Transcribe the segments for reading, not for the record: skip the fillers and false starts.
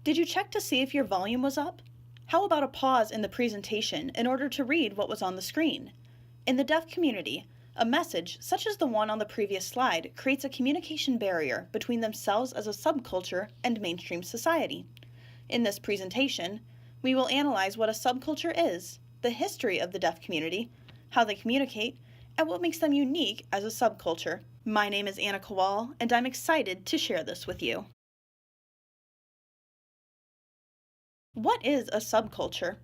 Did you check to see if your volume was up? How about a pause in the presentation in order to read what was on the screen? In the deaf community, a message, such as the one on the previous slide, creates a communication barrier between themselves as a subculture and mainstream society. In this presentation, we will analyze what a subculture is, the history of the deaf community, how they communicate, and what makes them unique as a subculture. My name is Annika, and I'm excited to share this with you. What is a subculture?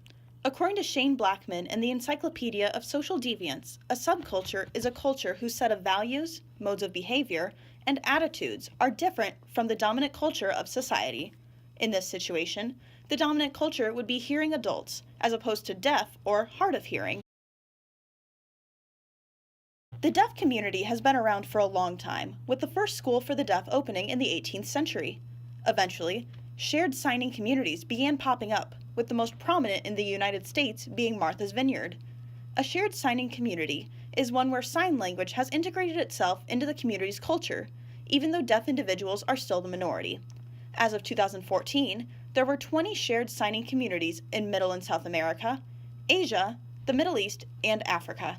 According to Shane Blackman in the Encyclopedia of Social Deviance, a subculture is a culture whose set of values, modes of behavior, and attitudes are different from the dominant culture of society. In this situation, the dominant culture would be hearing adults, as opposed to deaf or hard of hearing. The deaf community has been around for a long time, with the first school for the deaf opening in the 18th century. Eventually, shared signing communities began popping up, with the most prominent in the United States being Martha's Vineyard. A shared signing community is one where sign language has integrated itself into the community's culture, even though deaf individuals are still the minority. As of 2014, there were 20 shared signing communities in Middle and South America, Asia, the Middle East, and Africa.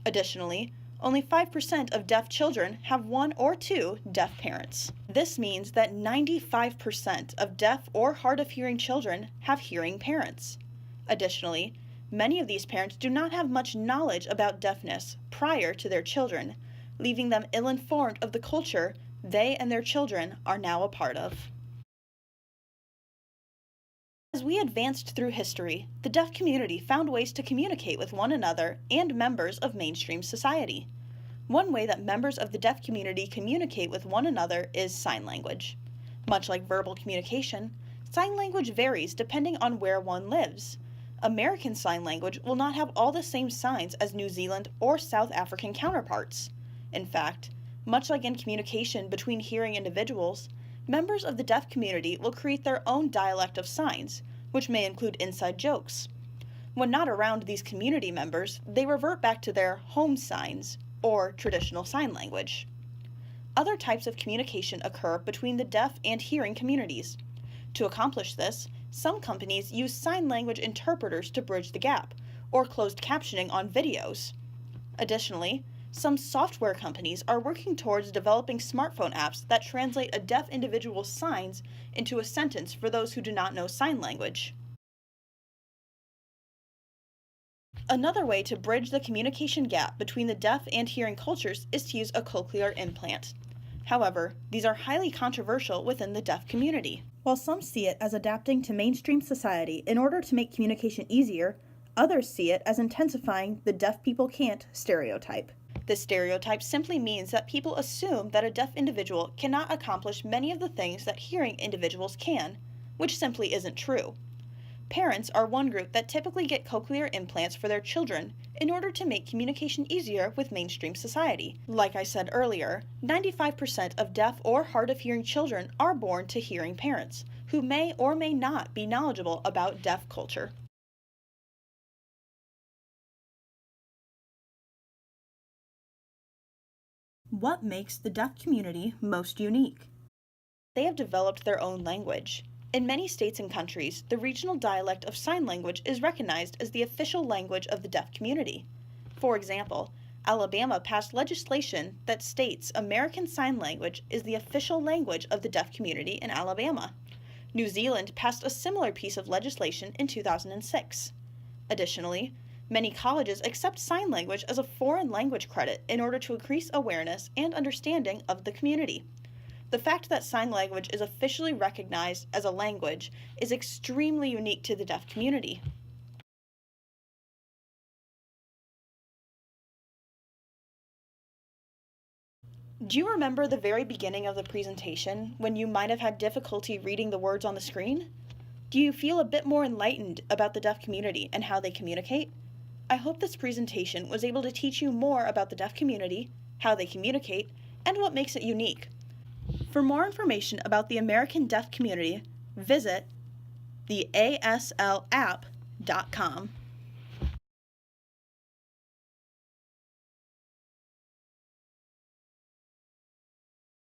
Additionally, only 5% of deaf children have one or two deaf parents. This means that 95% of deaf or hard of hearing children have hearing parents. Additionally, many of these parents do not have much knowledge about deafness prior to their children, leaving them ill-informed of the culture they and their children are now a part of. As we advanced through history, the deaf community found ways to communicate with one another and members of mainstream society. One way that members of the deaf community communicate with one another is sign language. Much like verbal communication, sign language varies depending on where one lives. American Sign Language will not have all the same signs as New Zealand or South African counterparts. In fact, much like in communication between hearing individuals, members of the deaf community will create their own dialect of signs, which may include inside jokes. When not around these community members, they revert back to their home signs, or traditional sign language. Other types of communication occur between the deaf and hearing communities. To accomplish this, some companies use sign language interpreters to bridge the gap, or closed captioning on videos. Additionally, some software companies are working towards developing smartphone apps that translate a deaf individual's signs into a sentence for those who do not know sign language. Another way to bridge the communication gap between the deaf and hearing cultures is to use a cochlear implant. However, these are highly controversial within the deaf community. While some see it as adapting to mainstream society in order to make communication easier, others see it as intensifying the deaf people can't stereotype. This stereotype simply means that people assume that a deaf individual cannot accomplish many of the things that hearing individuals can, which simply isn't true. Parents are one group that typically get cochlear implants for their children in order to make communication easier with mainstream society. Like I said earlier, 95% of deaf or hard of hearing children are born to hearing parents, who may or may not be knowledgeable about deaf culture. What makes the deaf community most unique? They have developed their own language. In many states and countries, the regional dialect of sign language is recognized as the official language of the deaf community. For example, Alabama passed legislation that states American Sign Language is the official language of the deaf community in Alabama. New Zealand passed a similar piece of legislation in 2006. Additionally, many colleges accept sign language as a foreign language credit in order to increase awareness and understanding of the community. The fact that sign language is officially recognized as a language is extremely unique to the deaf community. Do you remember the very beginning of the presentation when you might have had difficulty reading the words on the screen? Do you feel a bit more enlightened about the deaf community and how they communicate? I hope this presentation was able to teach you more about the deaf community, how they communicate, and what makes it unique. For more information about the American Deaf Community, visit the aslapp.com.